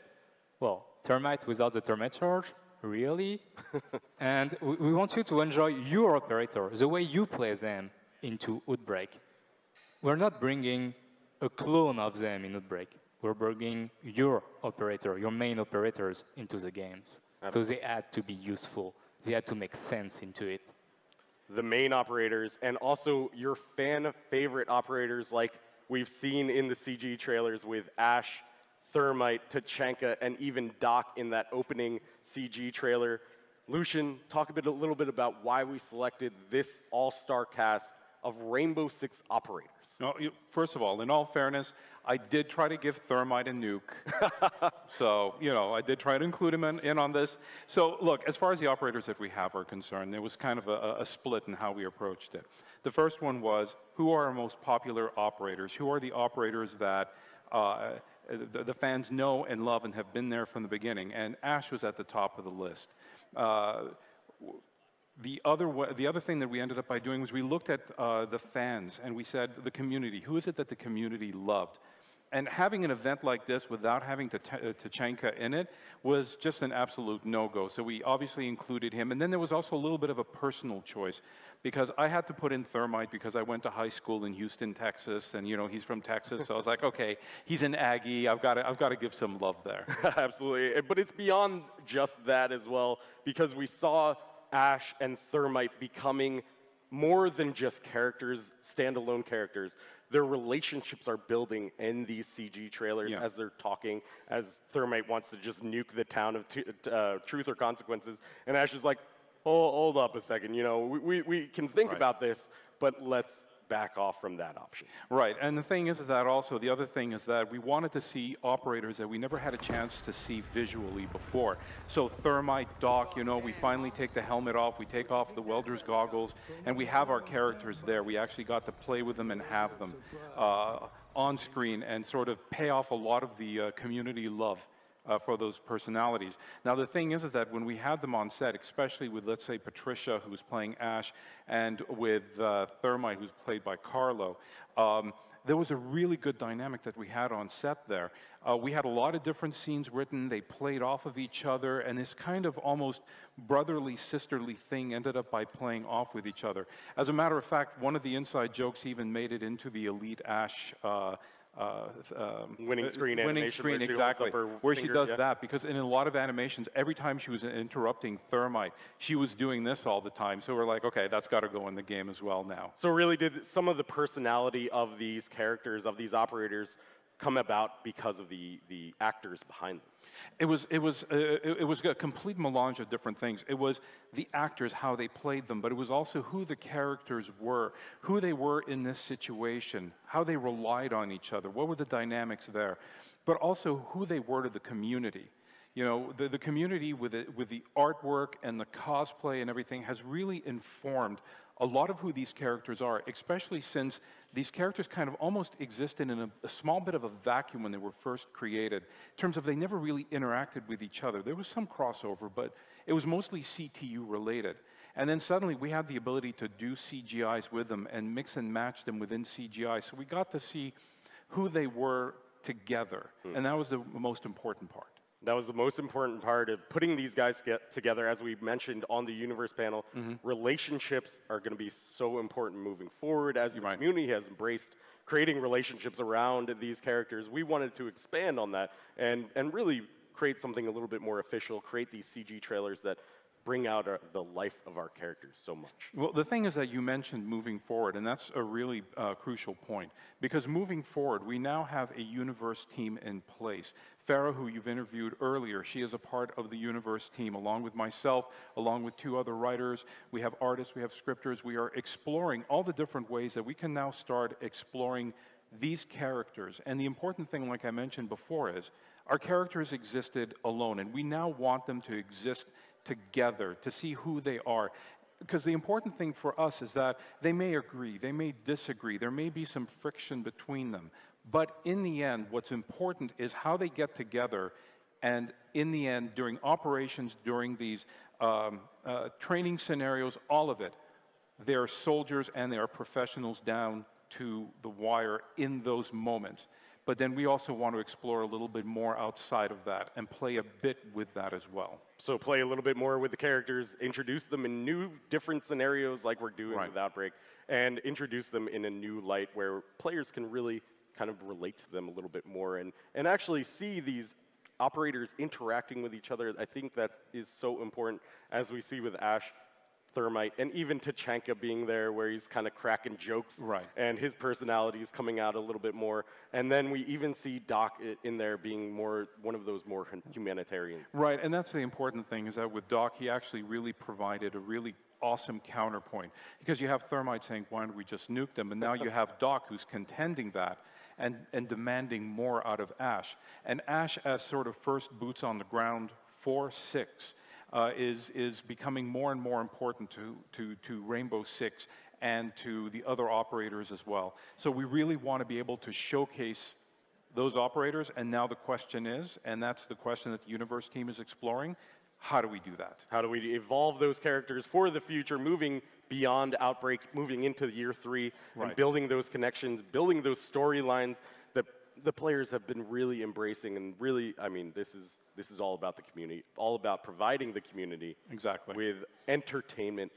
Speaker 17: Well, Thermite without the Thermite charge? Really? And we want you to enjoy your operator, the way you play them into Outbreak. We're not bringing a clone of them in Outbreak. We're bringing your operator, your main operators into the games. Absolutely. So they had to be useful. They had to make sense into it.
Speaker 15: The main operators, and also your fan favorite operators like we've seen in the CG trailers with Ash, Thermite, Tachanka, and even Doc in that opening CG trailer. Lucian, talk a little bit about why we selected this all-star cast of Rainbow Six operators.
Speaker 16: No, first of all, in all fairness, I did try to give Thermite a nuke. So, you know, I did try to include him in on this. So, look, as far as the operators that we have are concerned, there was kind of a split in how we approached it. The first one was, who are our most popular operators? Who are the operators that the fans know and love and have been there from the beginning? And Ash was at the top of the list. The other thing that we ended up by doing was we looked at the fans and we said the community. Who is it that the community loved? And having an event like this without having Tachanka in it was just an absolute no-go. So we obviously included him. And then there was also a little bit of a personal choice because I had to put in Thermite because I went to high school in Houston, Texas, and you know he's from Texas. So I was like, okay, he's an Aggie. I've got to give some love there.
Speaker 15: Absolutely, but it's beyond just that as well because we saw Ash and Thermite becoming more than just characters, standalone characters. their relationships are building in these CG trailers as they're talking, as Thermite wants to just nuke the town of Truth or Consequences, and Ash is like, oh, hold up a second, you know, we can think about this, but let's back off from that option.
Speaker 16: Right, and the thing is that also, the other thing is that we wanted to see operators that we never had a chance to see visually before. So Thermite, Doc, you know, we finally take the helmet off, we take off the welder's goggles, and we have our characters there. We actually got to play with them and have them on screen and sort of pay off a lot of the community love for those personalities. Now the thing is that when we had them on set, especially with, let's say, Patricia, who was playing Ash, and with Thermite, who's played by Carlo, there was a really good dynamic that we had on set there. We had a lot of different scenes written, they played off of each other, and this kind of almost brotherly, sisterly thing ended up by playing off with each other. As a matter of fact, one of the inside jokes even made it into the Elite Ash
Speaker 15: winning screen animation,
Speaker 16: exactly, where she does that, because in a lot of animations, every time she was interrupting Thermite, she was doing this all the time. So we're like, okay, that's got to go in the game as well now.
Speaker 15: So really, did some of the personality of these characters, of these operators, come about because of the actors behind them?
Speaker 16: It was a complete melange of different things. It was the actors, how they played them, but it was also who the characters were, who they were in this situation, how they relied on each other, what were the dynamics there, but also who they were to the community. You know, the community with the artwork and the cosplay and everything has really informed a lot of who these characters are, especially since these characters kind of almost existed in a small bit of a vacuum when they were first created, in terms of they never really interacted with each other. There was some crossover, but it was mostly CTU related. And then suddenly we had the ability to do CGIs with them and mix and match them within CGI. So we got to see who they were together. And that was the most important part.
Speaker 15: That was the most important part of putting these guys together, as we mentioned on the Universe panel. Relationships are going to be so important moving forward, as the community has embraced creating relationships around these characters. We wanted to expand on that and really create something a little bit more official, create these CG trailers that bring out the life of our characters so much.
Speaker 16: Well, the thing is that you mentioned moving forward, and that's a really crucial point, because moving forward, we now have a Universe team in place. Farah, who you've interviewed earlier, she is a part of the Universe team, along with myself, along with 2 other writers. We have artists, we have scripters. We are exploring all the different ways that we can now start exploring these characters. And the important thing, like I mentioned before, is our characters existed alone, and we now want them to exist together, to see who they are. Because the important thing for us is that they may agree, they may disagree, there may be some friction between them. But in the end, what's important is how they get together, and in the end, during operations, during these training scenarios, all of it, they are soldiers and they are professionals down to the wire in those moments. But then we also want to explore a little bit more outside of that and play a bit with that as well.
Speaker 15: So play a little bit more with the characters, introduce them in new, different scenarios like we're doing with Outbreak, and introduce them in a new light where players can really kind of relate to them a little bit more and actually see these operators interacting with each other. I think that is so important, as we see with Ash, Thermite, and even Tachanka being there, where he's kind of cracking jokes, and his personality is coming out a little bit more. And then we even see Doc in there being more one of those more humanitarians.
Speaker 16: Right, and that's the important thing, is that with Doc, he actually really provided a really awesome counterpoint, because you have Thermite saying, why don't we just nuke them? And now you have Doc, who's contending that and demanding more out of Ash. And Ash, as sort of first boots on the ground for 6, is becoming more and more important to Rainbow Six and to the other operators as well. So we really want to be able to showcase those operators, and now the question is, and that's the question that the Universe team is exploring, how do we do that?
Speaker 15: How do we evolve those characters for the future, moving beyond Outbreak, moving into year 3, and building those connections, building those storylines that the players have been really embracing, and really, I mean, this is all about the community, all about providing the community with entertainment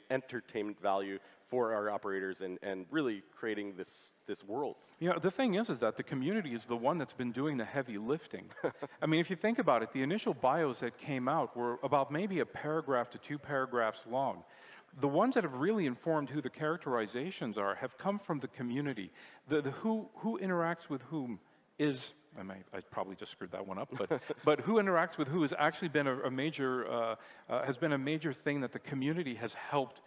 Speaker 15: value for our operators, and really creating this world.
Speaker 16: You know, the thing is that the community is the one that's been doing the heavy lifting. I mean, if you think about it, the initial bios that came out were about maybe a paragraph to 2 paragraphs long. the ones that have really informed who the characterizations are have come from the community. The who interacts with whom is, I probably just screwed that one up, but who interacts with who has actually been a major, has been a major thing that the community has helped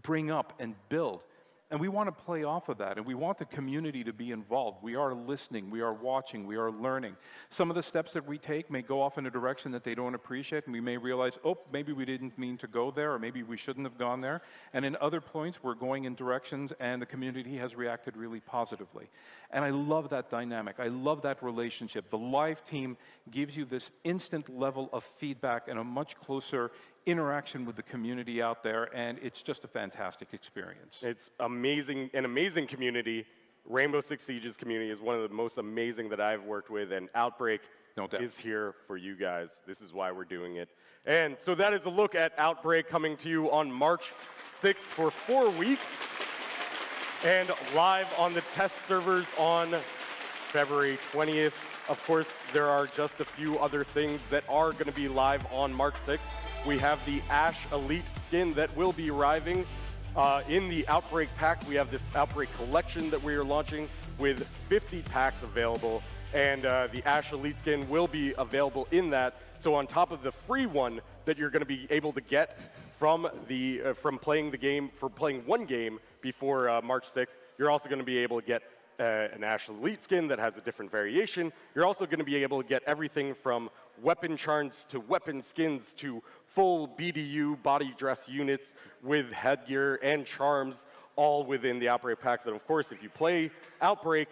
Speaker 16: bring up and build. And we want to play off of that, and we want the community to be involved. We are listening, we are watching, we are learning. Some of the steps that we take may go off in a direction that they don't appreciate, and we may realize, oh, maybe we didn't mean to go there, or maybe we shouldn't have gone there. And in other points, we're going in directions, and the community has reacted really positively. And I love that dynamic. I love that relationship. The live team gives you this instant level of feedback and a much closer interaction with the community out there, and it's just a fantastic experience.
Speaker 15: It's amazing, an amazing community. Rainbow Six Siege's community is one of the most amazing that I've worked with, and Outbreak is here for you guys. This is why we're doing it. And so that is a look at Outbreak coming to you on March 6th for 4 weeks, and live on the test servers on February 20th. Of course, there are just a few other things that are going to be live on March 6th. We have the Ash Elite skin that will be arriving in the Outbreak packs. We have this Outbreak collection that we are launching with 50 packs available, and the Ash Elite skin will be available in that. So on top of the free one that you're going to be able to get from playing the game, for playing one game before March 6th, you're also going to be able to get an Ash Elite skin that has a different variation. You're also going to be able to get everything from weapon charms to weapon skins to full BDU body dress units with headgear and charms, all within the Outbreak packs. And of course, if you play Outbreak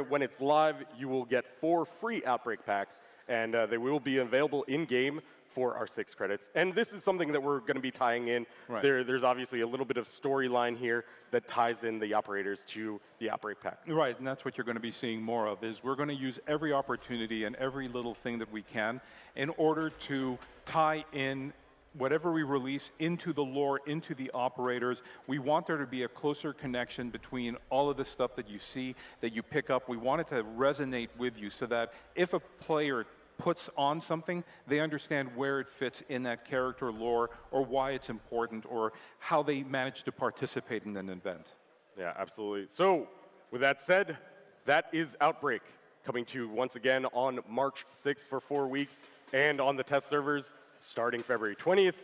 Speaker 15: when it's live, you will get 4 free Outbreak packs, and they will be available in-game for our 6 credits. And this is something that we're going to be tying in.
Speaker 16: Right.
Speaker 15: There's obviously a little bit of storyline here that ties in the operators to the Outbreak packs.
Speaker 16: Right, and that's what you're going to be seeing more of, is we're going to use every opportunity and every little thing that we can in order to tie in whatever we release into the lore, into the operators. We want there to be a closer connection between all of the stuff that you see, that you pick up. We want it to resonate with you so that if a player puts on something, they understand where it fits in that character lore, or why it's important, or how they manage to participate in an event.
Speaker 15: Yeah, absolutely. So, with that said, that is Outbreak, coming to you once again on March 6th for 4 weeks, and on the test servers starting February 20th.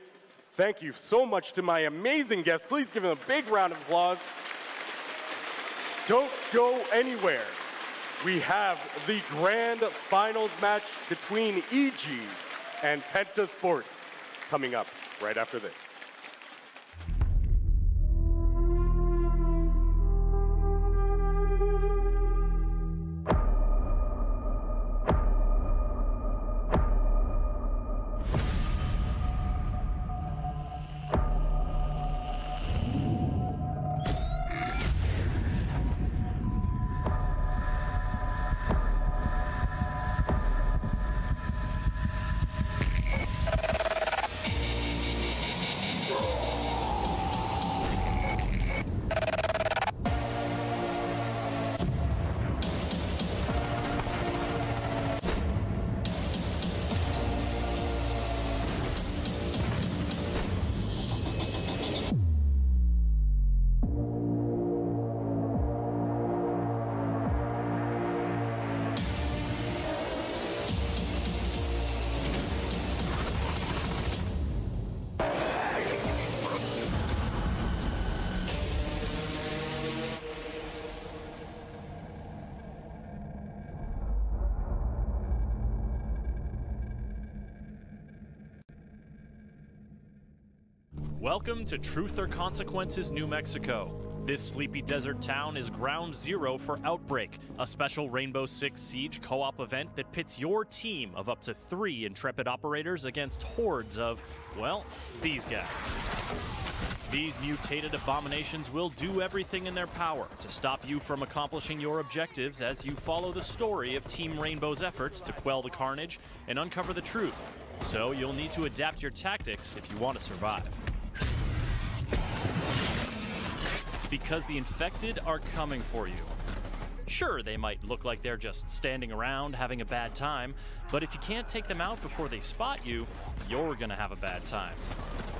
Speaker 15: Thank you so much to my amazing guests. Please give them a big round of applause. Don't go anywhere. We have the grand finals match between EG and Penta Sports coming up right after this.
Speaker 18: Welcome to Truth or Consequences, New Mexico. This sleepy desert town is ground zero for Outbreak, a special Rainbow Six Siege co-op event that pits your team of up to 3 intrepid operators against hordes of, well, these guys. These mutated abominations will do everything in their power to stop you from accomplishing your objectives as you follow the story of Team Rainbow's efforts to quell the carnage and uncover the truth. So you'll need to adapt your tactics if you want to survive. Because the infected are coming for you. Sure, they might look like they're just standing around having a bad time, but if you can't take them out before they spot you, you're gonna have a bad time.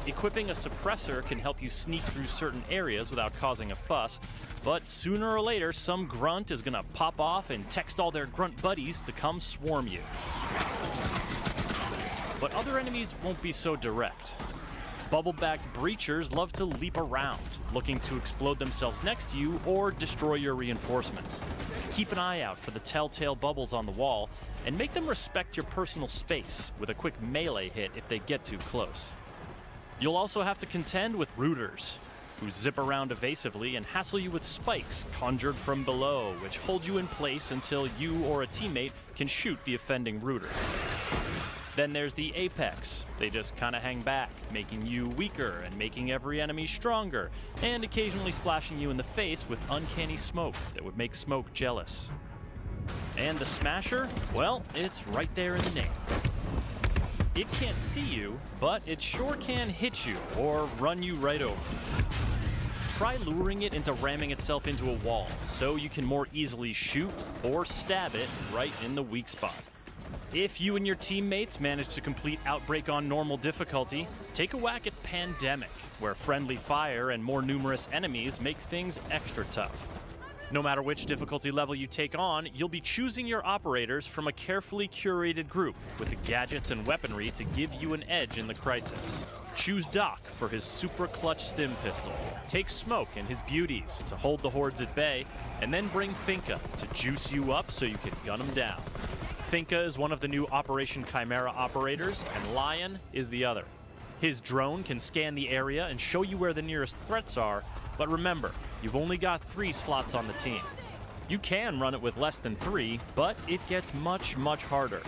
Speaker 18: Equipping a suppressor can help you sneak through certain areas without causing a fuss, but sooner or later, some grunt is gonna pop off and text all their grunt buddies to come swarm you. But other enemies won't be so direct. Bubble-backed breachers love to leap around, looking to explode themselves next to you or destroy your reinforcements. Keep an eye out for the telltale bubbles on the wall, and make them respect your personal space with a quick melee hit if they get too close. You'll also have to contend with rooters, who zip around evasively and hassle you with spikes conjured from below, which hold you in place until you or a teammate can shoot the offending rooter. Then there's the Apex. They just kind of hang back, making you weaker and making every enemy stronger, and occasionally splashing you in the face with uncanny smoke that would make Smoke jealous. And the Smasher? Well, it's right there in the name. It can't see you, but it sure can hit you or run you right over. Try luring it into ramming itself into a wall so you can more easily shoot or stab it right in the weak spot. If you and your teammates manage to complete Outbreak on normal difficulty, take a whack at Pandemic, where friendly fire and more numerous enemies make things extra tough. No matter which difficulty level you take on, you'll be choosing your operators from a carefully curated group with the gadgets and weaponry to give you an edge in the crisis. Choose Doc for his super clutch stim pistol. Take Smoke and his beauties to hold the hordes at bay, and then bring Finka to juice you up so you can gun them down. Finka is one of the new Operation Chimera operators, and Lion is the other. His drone can scan the area and show you where the nearest threats are, but remember, you've only got 3 slots on the team. You can run it with less than 3, but it gets much, much harder.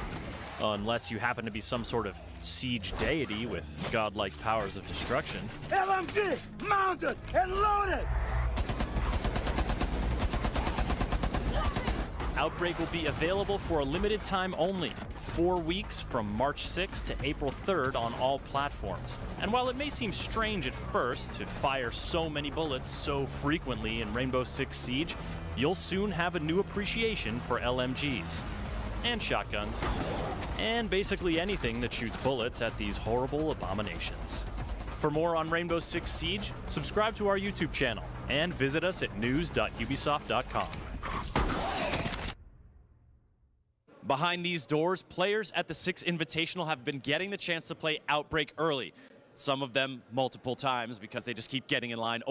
Speaker 18: Unless you happen to be some sort of siege deity with godlike powers of destruction.
Speaker 14: LMG, mounted and loaded!
Speaker 18: Outbreak will be available for a limited time only, 4 weeks from March 6th to April 3rd on all platforms. And while it may seem strange at first to fire so many bullets so frequently in Rainbow Six Siege, you'll soon have a new appreciation for LMGs. And shotguns. And basically anything that shoots bullets at these horrible abominations. For more on Rainbow Six Siege, subscribe to our YouTube channel and visit us at news.ubisoft.com.
Speaker 19: Behind these doors, players at the Six Invitational have been getting the chance to play Outbreak early. Some of them multiple times because they just keep getting in line